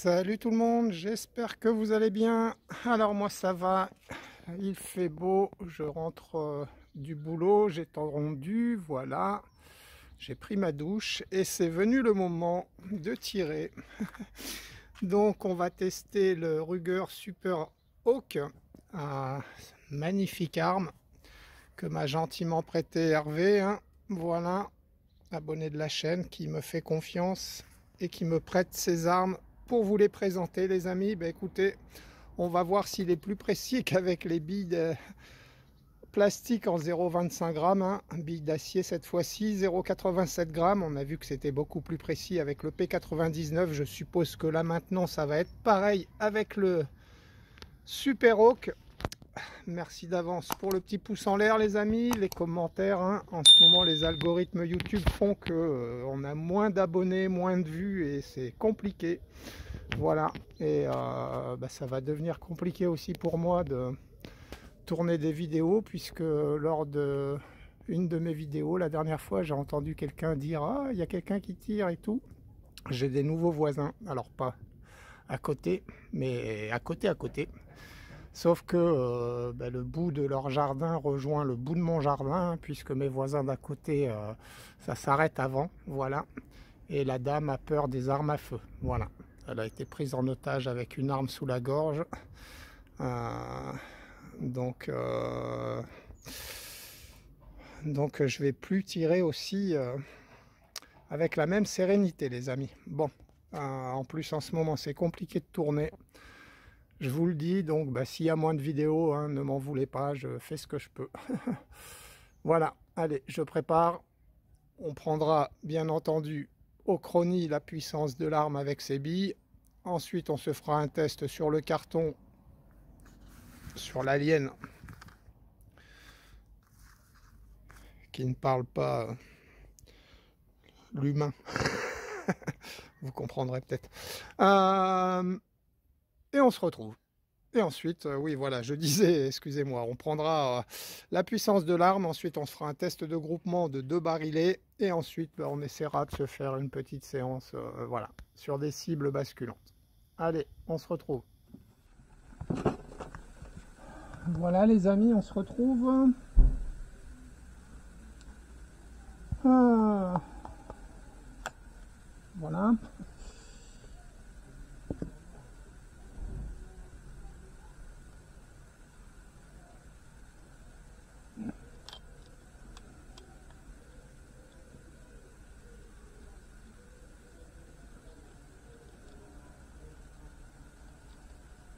Salut tout le monde, j'espère que vous allez bien. Alors moi ça va, il fait beau, je rentre du boulot, j'ai tendu, voilà. J'ai pris ma douche et c'est venu le moment de tirer. Donc on va tester le Ruger Super Hawk, un magnifique arme que m'a gentiment prêté Hervé, hein. Voilà, abonné de la chaîne qui me fait confiance et qui me prête ses armes pour vous les présenter, les amis. Ben écoutez, on va voir s'il est plus précis qu'avec les billes de plastique en 0,25 grammes, hein. Billes d'acier cette fois-ci, 0,87 grammes. On a vu que c'était beaucoup plus précis avec le P99. Je suppose que là maintenant ça va être pareil avec le Super Hawk. Merci d'avance pour le petit pouce en l'air, les amis, les commentaires, hein. En ce moment les algorithmes YouTube font que on a moins d'abonnés, moins de vues et c'est compliqué. Voilà, et ça va devenir compliqué aussi pour moi de tourner des vidéos, puisque lors de une de mes vidéos, la dernière fois, j'ai entendu quelqu'un dire ah, il y a quelqu'un qui tire et tout. J'ai des nouveaux voisins, alors pas à côté, mais à côté. Sauf que le bout de leur jardin rejoint le bout de mon jardin, puisque mes voisins d'à côté, ça s'arrête avant, voilà. Et la dame a peur des armes à feu, voilà. Elle a été prise en otage avec une arme sous la gorge. Euh, donc, je vais plus tirer aussi avec la même sérénité, les amis. Bon, en plus en ce moment c'est compliqué de tourner. Je vous le dis, donc s'il y a moins de vidéos, hein, ne m'en voulez pas, je fais ce que je peux. Voilà, allez, je prépare. On prendra bien entendu au chronie la puissance de l'arme avec ses billes. Ensuite, on se fera un test sur le carton, sur l'alien, qui ne parle pas l'humain. Vous comprendrez peut-être. Et on se retrouve. Et ensuite, oui, voilà, je disais, excusez-moi, on prendra la puissance de l'arme, ensuite on se fera un test de groupement de 2 barilets, et ensuite on essaiera de se faire une petite séance, voilà, sur des cibles basculantes. Allez, on se retrouve. Voilà les amis, on se retrouve. Voilà.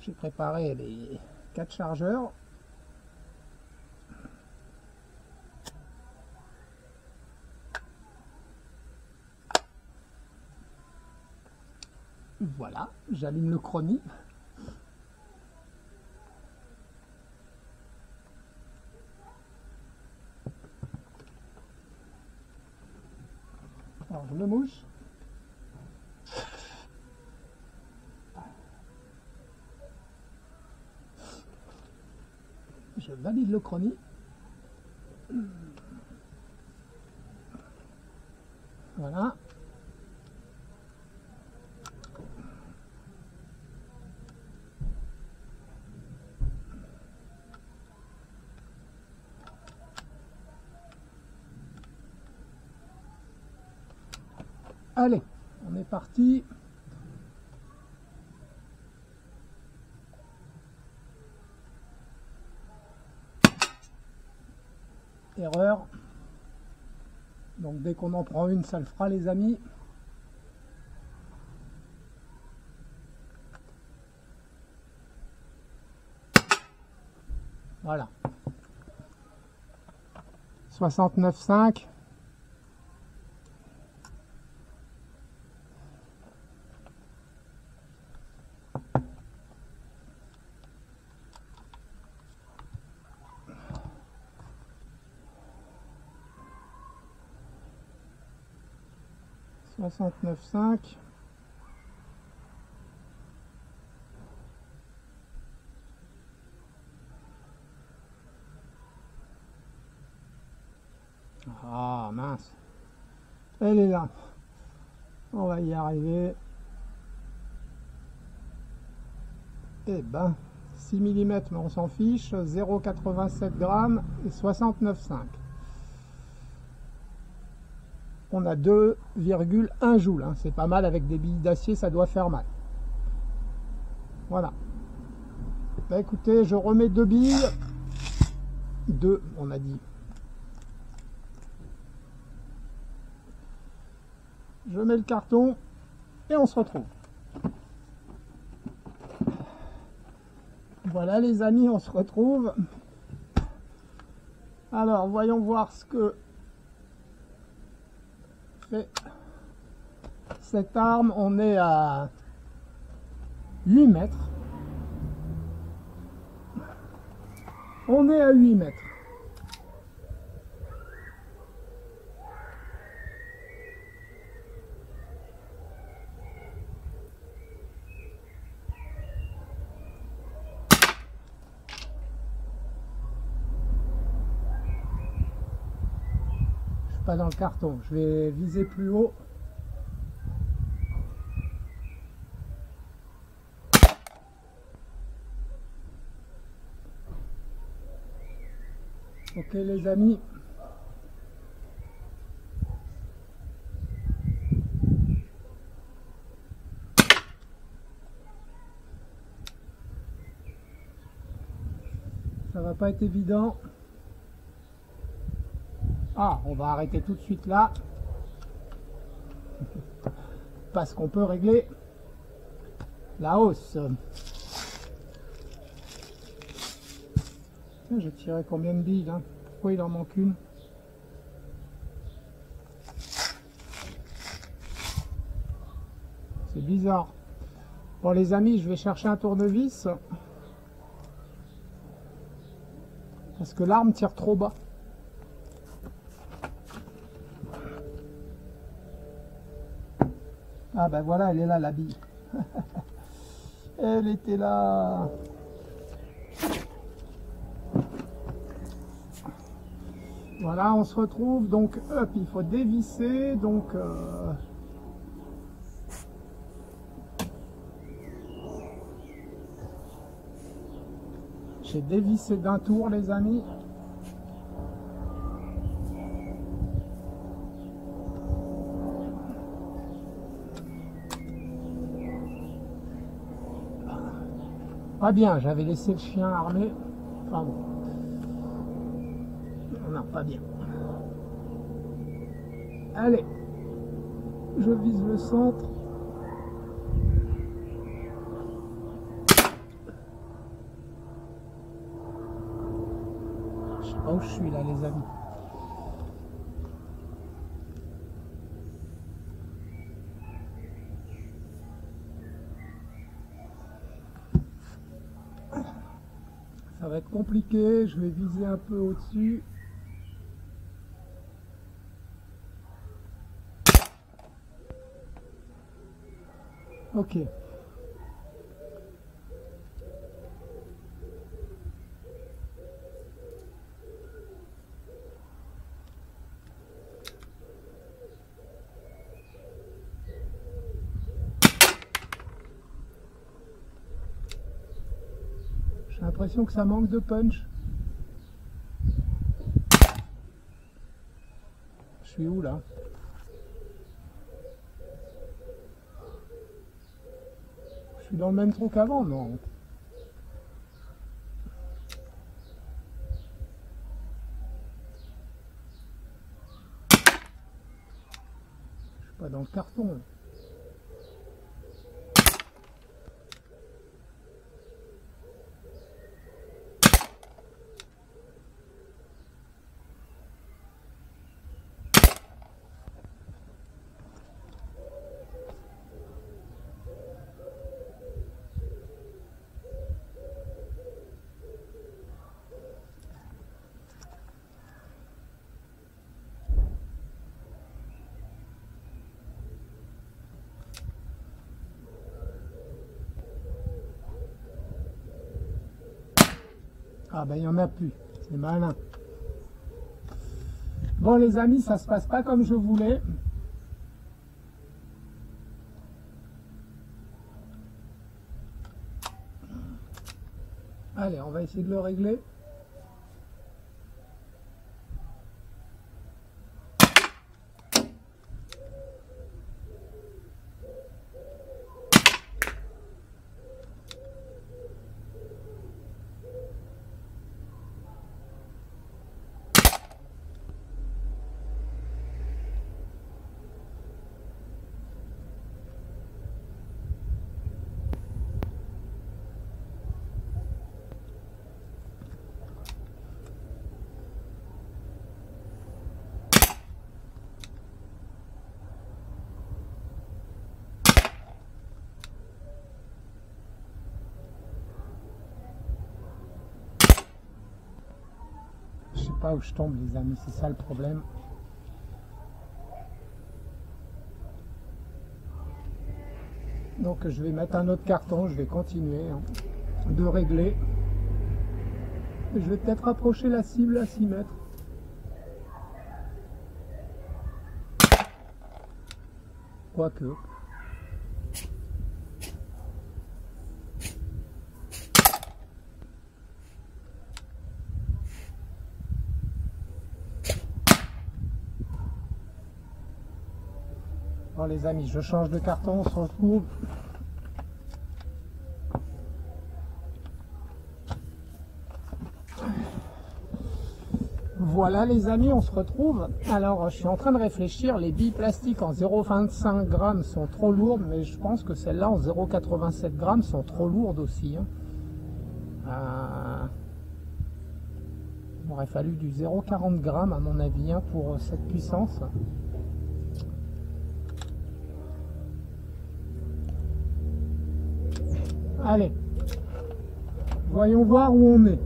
J'ai préparé les 4 chargeurs. Voilà, j'allume le chronie. Alors je le mouche. Je valide le chronie. Voilà. Allez, on est parti. Erreur. Donc dès qu'on en prend une, ça le fera les amis. Voilà. 69,5. Ah mince, elle est là, on va y arriver. Eh ben, 6 mm, mais on s'en fiche, 0,87 grammes et 69,5. On a 2,1 joules, hein. C'est pas mal, avec des billes d'acier, ça doit faire mal. Voilà. Bah écoutez, je remets 2 billes. 2, on a dit. Je mets le carton et on se retrouve. Voilà les amis, on se retrouve. Alors, voyons voir ce que fait cette arme. On est à 8 mètres. On est à 8 mètres. Je suis pas dans le carton, je vais viser plus haut. Ok les amis. Ça va pas être évident. Ah, on va arrêter tout de suite là. Parce qu'on peut régler la hausse. J'ai tiré combien de billes hein? Pourquoi il en manque une? C'est bizarre. Bon les amis, je vais chercher un tournevis. Parce que l'arme tire trop bas. Ah ben voilà, elle est là la bille. Elle était là. Voilà, on se retrouve, donc hop, il faut dévisser, donc j'ai dévissé d'un tour les amis. Pas bien, j'avais laissé le chien armé, enfin bon. Non, pas bien. Allez, je vise le centre. Je sais pas où je suis là, les amis. Ça va être compliqué, je vais viser un peu au-dessus. Ok. J'ai l'impression que ça manque de punch. Je suis où là? Je suis dans le même trou qu'avant, non? Je suis pas dans le carton. Ah ben il n'y en a plus, c'est malin. Bon les amis, ça se passe pas comme je voulais. Allez, on va essayer de le régler. Je sais pas où je tombe les amis, c'est ça le problème. Donc je vais mettre un autre carton, je vais continuer de régler. Je vais peut-être approcher la cible à 6 mètres. Quoique. Bon les amis, je change de carton, on se retrouve. Voilà les amis, on se retrouve. Alors je suis en train de réfléchir, les billes plastiques en 0,25 grammes sont trop lourdes, mais je pense que celles-là en 0,87 grammes sont trop lourdes aussi. Il aurait fallu du 0,40 grammes à mon avis pour cette puissance. Allez, voyons voir où on est.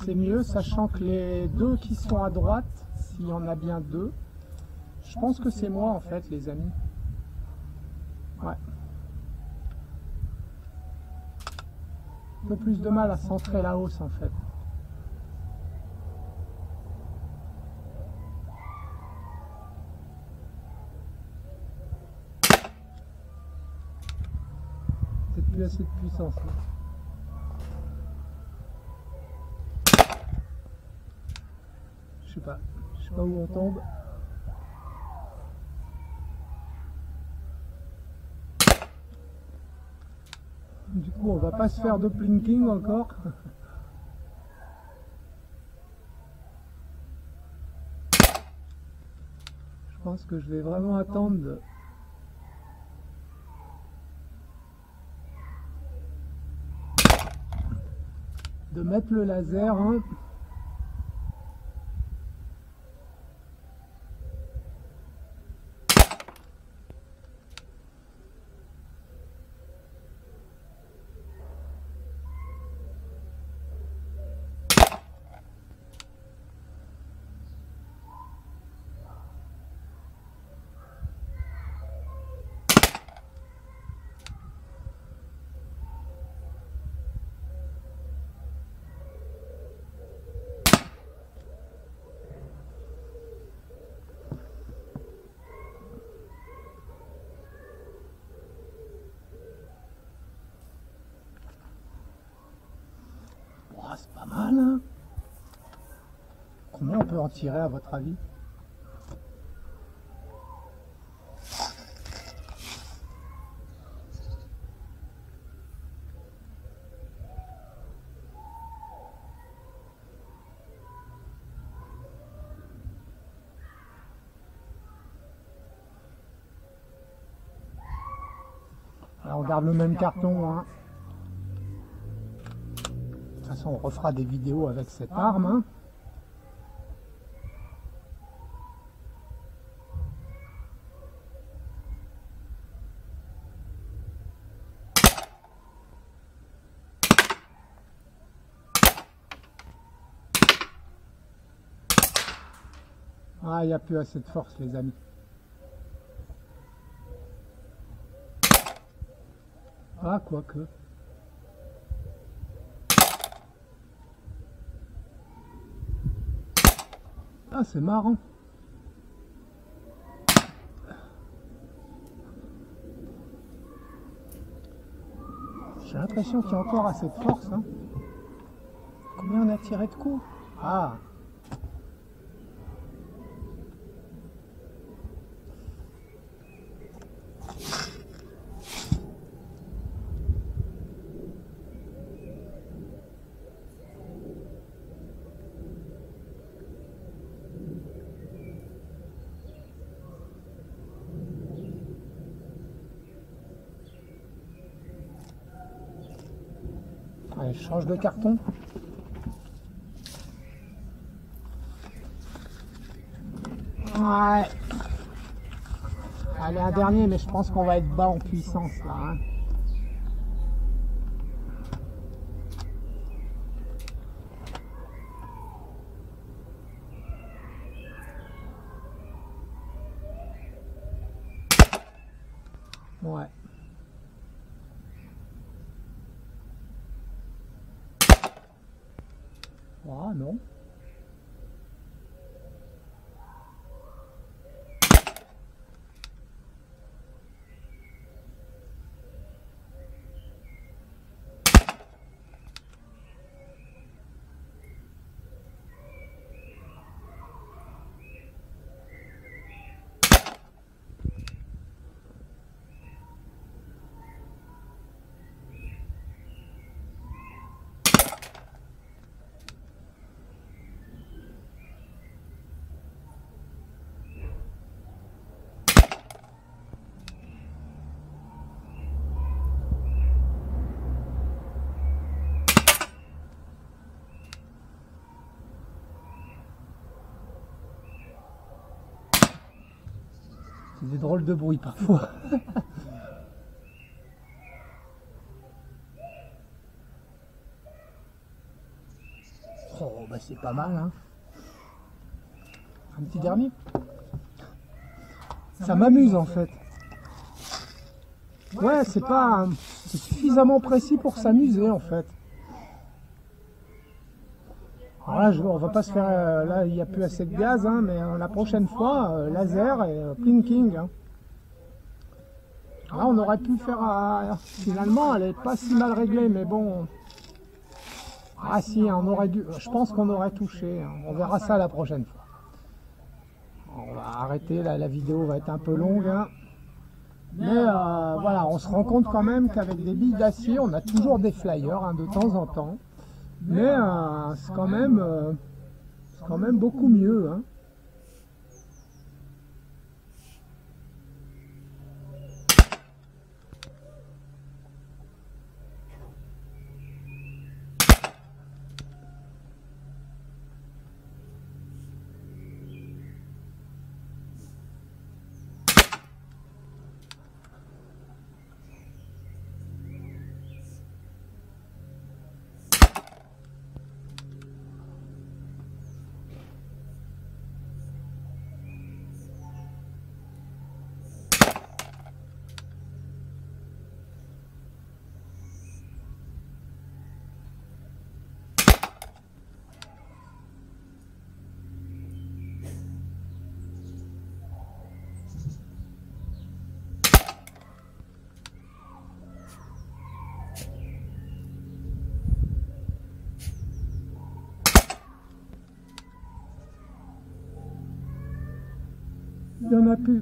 C'est mieux, sachant que les deux qui sont à droite, s'il y en a bien deux, je pense que c'est moi en fait les amis. Ouais. Un peu plus de mal à centrer la hausse en fait. Peut-être plus assez de puissance là. Je sais pas où on tombe. Du coup, on va pas se faire de plinking encore. Je pense que je vais vraiment attendre de mettre le laser. Oh, c'est pas mal, hein? Combien on peut en tirer à votre avis? Alors, on garde le même carton, hein. De toute façon, on refera des vidéos avec cette arme, hein. Ah, il n'y a plus assez de force, les amis. Ah, quoique. Ah, c'est marrant. J'ai l'impression qu'il y a encore assez de force, hein. Combien on a tiré de coups? Ah. Allez, je change de carton. Ouais. Allez, un dernier, mais je pense qu'on va être bas en puissance là, hein. Ouais. Ah non. C'est des drôles de bruit parfois. Oh, bah c'est pas mal, hein. Un petit dernier. Ça m'amuse en fait. Ouais, c'est pas... C'est suffisamment précis pour s'amuser en fait. Alors là, on va pas se faire... là, il n'y a plus assez de gaz, hein, mais la prochaine fois, laser et blinking. Hein. Là, on aurait pu faire... finalement, elle est pas si mal réglée, mais bon... Ah si, on aurait dû... Je pense qu'on aurait touché. Hein. On verra ça la prochaine fois. On va arrêter, là, la vidéo va être un peu longue. Hein. Mais voilà, on se rend compte quand même qu'avec des billes d'acier, on a toujours des flyers hein, de temps en temps. Mais c'est quand même beaucoup mieux. Hein. n'y en a plus.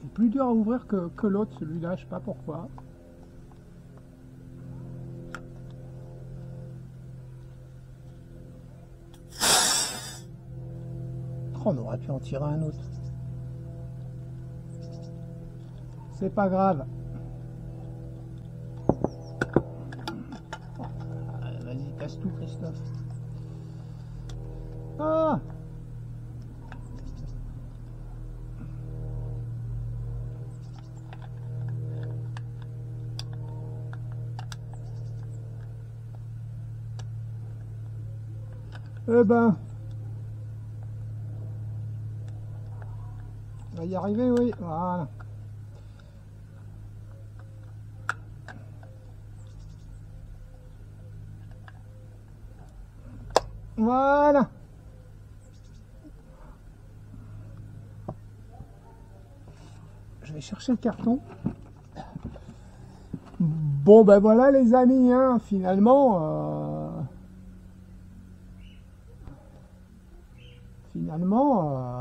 C'est plus dur à ouvrir que l'autre, celui-là, je sais pas pourquoi. On aurait pu en tirer un autre. C'est pas grave. Vas-y, casse tout, Christophe. Ah! Eh ben, on va y arriver, oui. Voilà. Voilà. Je vais chercher le carton. Bon, ben voilà les amis, hein, finalement,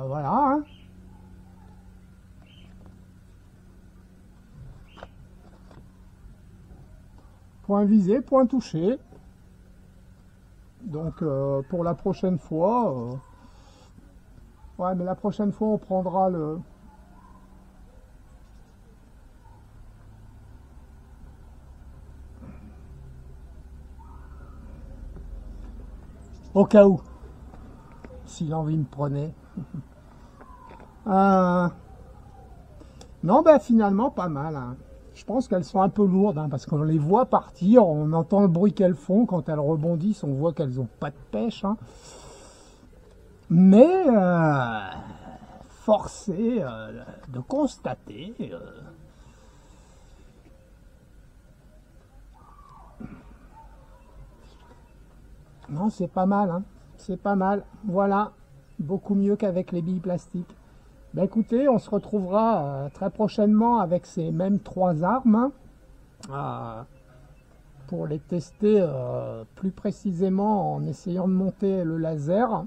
voilà. Hein. Point visé, point touché. Donc pour la prochaine fois, ouais, mais la prochaine fois on prendra le... Au cas où, si l'envie me prenait. Non, ben finalement pas mal. Hein. Je pense qu'elles sont un peu lourdes, hein, parce qu'on les voit partir, on entend le bruit qu'elles font, quand elles rebondissent, on voit qu'elles n'ont pas de pêche. Hein. Mais, forcé de constater... Non, c'est pas mal, hein. C'est pas mal. Voilà, beaucoup mieux qu'avec les billes plastiques. Ben écoutez, on se retrouvera très prochainement avec ces mêmes 3 armes hein, pour les tester plus précisément en essayant de monter le laser.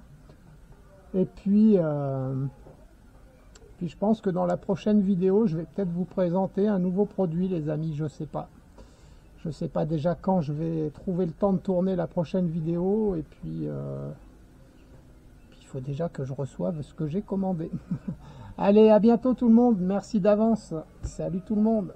Et puis je pense que dans la prochaine vidéo, je vais peut-être vous présenter un nouveau produit, les amis, je sais pas. Je sais pas déjà quand je vais trouver le temps de tourner la prochaine vidéo. Et puis il faut déjà que je reçoive ce que j'ai commandé. Allez, à bientôt tout le monde. Merci d'avance. Salut tout le monde.